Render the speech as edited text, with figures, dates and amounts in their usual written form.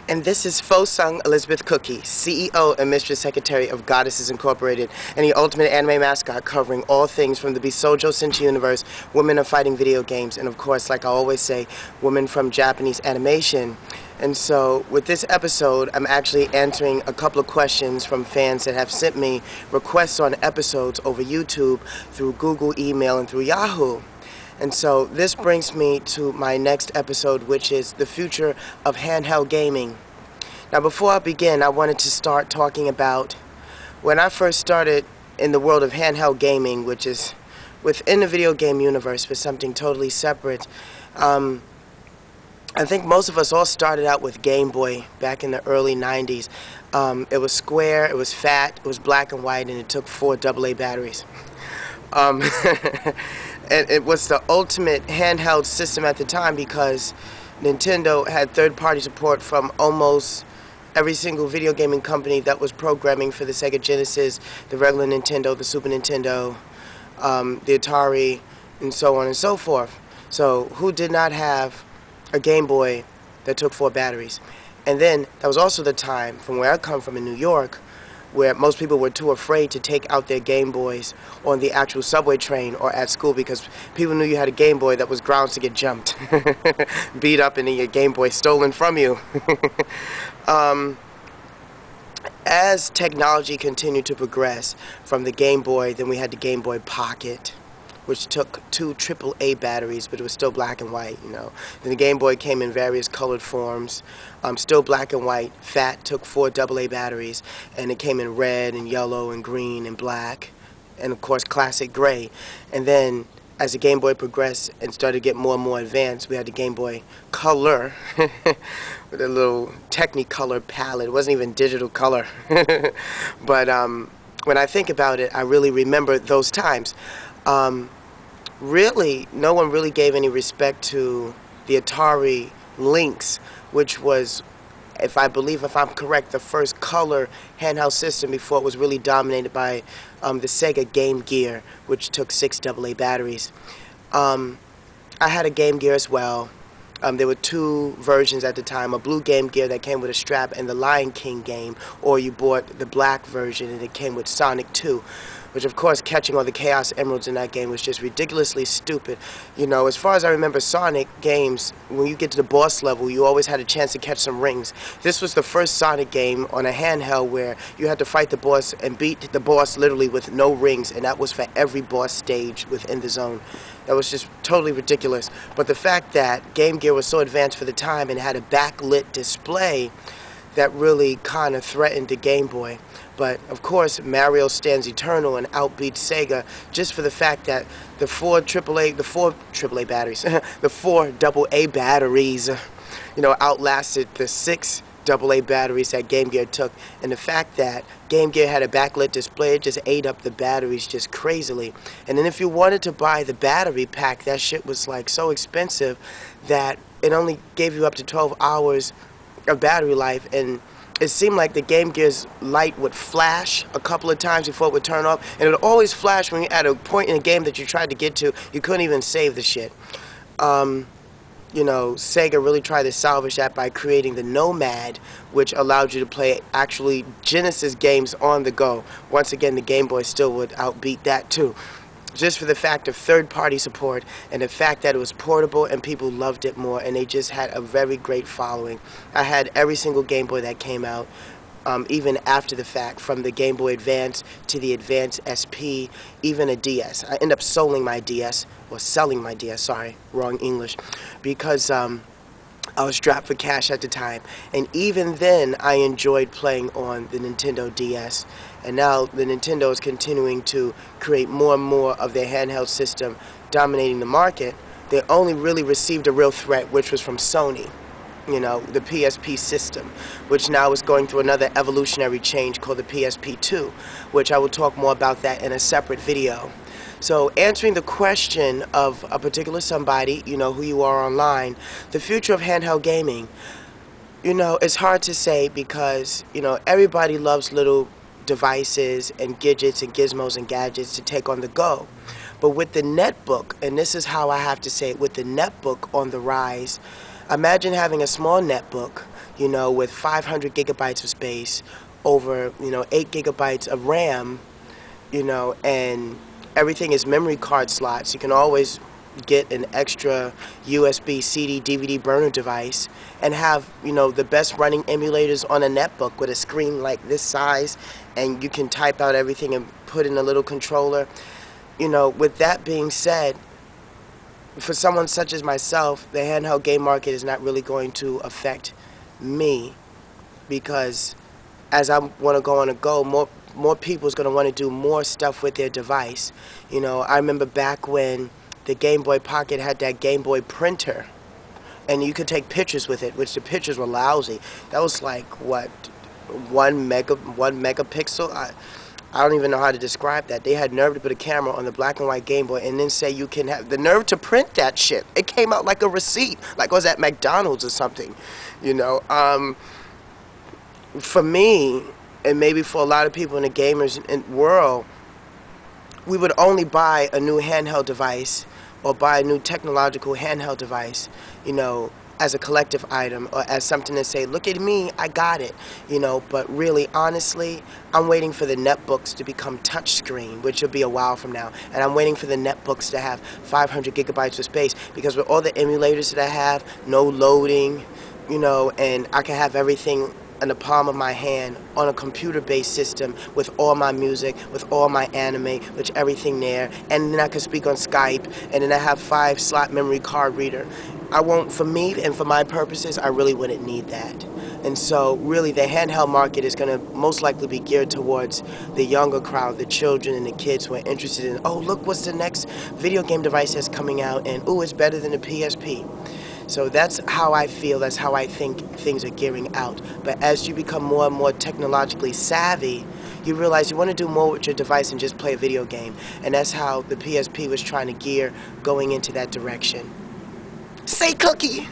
And this is Fosung Elizabeth Cookie, CEO and Mistress Secretary of Goddesses Incorporated, and the ultimate anime mascot covering all things from the Bisoujo Senshi universe, women of fighting video games, and of course, like I always say, women from Japanese animation. And so, with this episode, I'm actually answering a couple of questions from fans that have sent me requests on episodes over YouTube, through Google email, and through Yahoo. And so this brings me to my next episode, which is the future of handheld gaming. Now before I begin, I wanted to start talking about when I first started in the world of handheld gaming, which is within the video game universe but something totally separate. I think most of us all started out with Game Boy back in the early 90s. It was square, it was fat, it was black and white, and it took 4 AA batteries. And it was the ultimate handheld system at the time because Nintendo had third-party support from almost every single video gaming company that was programming for the Sega Genesis, the regular Nintendo, the Super Nintendo, the Atari, and so on and so forth. So who did not have a Game Boy that took 4 batteries? And then that was also the time, from where I come from in New York, where most people were too afraid to take out their Game Boys on the actual subway train or at school because people knew you had a Game Boy that was grounds to get jumped, beat up, and then your Game Boy stolen from you. As technology continued to progress from the Game Boy, then we had the Game Boy Pocket, which took 2 AAA batteries, but it was still black and white, you know. Then the Game Boy came in various colored forms, still black and white. Fat took 4 AA batteries, and it came in red and yellow and green and black, and of course classic gray. And then as the Game Boy progressed and started to get more and more advanced, we had the Game Boy Color with a little Technicolor palette. It wasn't even digital color. But when I think about it, I really remember those times. Really, no one really gave any respect to the Atari Lynx, which was, if I'm correct, the first color handheld system before it was really dominated by the Sega Game Gear, which took 6 AA batteries. I had a Game Gear as well. There were 2 versions at the time, a blue Game Gear that came with a strap and the Lion King game, or you bought the black version and it came with Sonic 2. Which, of course, catching all the Chaos Emeralds in that game was just ridiculously stupid. You know, as far as I remember Sonic games, when you get to the boss level, you always had a chance to catch some rings. This was the first Sonic game on a handheld where you had to fight the boss and beat the boss literally with no rings, and that was for every boss stage within the zone. That was just totally ridiculous. But the fact that Game Gear was so advanced for the time and had a backlit display, that really kind of threatened the Game Boy. But of course, Mario stands eternal and outbeats Sega just for the fact that the 4 AAA batteries, the 4 AA batteries, you know, outlasted the 6 AA batteries that Game Gear took. And the fact that Game Gear had a backlit display, it just ate up the batteries just crazily. And then if you wanted to buy the battery pack, that shit was like so expensive that it only gave you up to 12 hours of battery life, and it seemed like the Game Gear's light would flash a couple of times before it would turn off, and it would always flash when you're at a point in a game that you tried to get to. You couldn't even save the shit. You know, Sega really tried to salvage that by creating the Nomad, which allowed you to play actually Genesis games on the go. Once again, the Game Boy still would outbeat that too, just for the fact of third-party support and the fact that it was portable and people loved it more, and they just had a very great following. I had every single Game Boy that came out, even after the fact, from the Game Boy Advance to the Advance SP, even a DS. I ended up selling my DS, sorry, wrong English, because I was strapped for cash at the time. And even then, I enjoyed playing on the Nintendo DS. And now the Nintendo is continuing to create more and more of their handheld system, dominating the market. They only really received a real threat, which was from Sony. You know, the PSP system, which now is going through another evolutionary change called the PSP2, which I will talk more about that in a separate video. So answering the question of a particular somebody, you know, who you are online, the future of handheld gaming, you know, it's hard to say because, you know, everybody loves little devices and gadgets and gizmos and gadgets to take on the go. But with the netbook, and this is how I have to say it, with the netbook on the rise, imagine having a small netbook you know, with 500 gigabytes of space, over, you know, 8 gigabytes of RAM, you know, and everything is memory card slots. You can always get an extra USB, CD, DVD burner device and have, you know, the best running emulators on a netbook with a screen like this size, and you can type out everything and put in a little controller. You know, with that being said, for someone such as myself, the handheld game market is not really going to affect me, because as I want to go on a go, more people's going to want to do more stuff with their device. You know, I remember back when the Game Boy Pocket had that Game Boy printer, and you could take pictures with it, which the pictures were lousy. That was like, what, one megapixel? I don't even know how to describe that. They had nerve to put a camera on the black and white Game Boy and then say you can have the nerve to print that shit. It came out like a receipt, like it was at McDonald's or something, you know. For me, and maybe for a lot of people in the gamers world, we would only buy a new handheld device or buy a new technological handheld device, you know, as a collective item or as something to say, look at me, I got it, you know. But really, honestly, I'm waiting for the netbooks to become touchscreen, which will be a while from now. And I'm waiting for the netbooks to have 500 gigabytes of space, because with all the emulators that I have, no loading, you know, and I can have everything in the palm of my hand on a computer-based system with all my music, with all my anime, with everything there, and then I can speak on Skype, and then I have 5-slot memory card reader. I won't, for me and for my purposes, I really wouldn't need that. And so really the handheld market is going to most likely be geared towards the younger crowd, the children and the kids who are interested in, oh, look what's the next video game device that's coming out, and ooh, it's better than the PSP. So that's how I feel, that's how I think things are gearing out. But as you become more and more technologically savvy, you realize you want to do more with your device than just play a video game. And that's how the PSP was trying to gear going into that direction. Say cookie!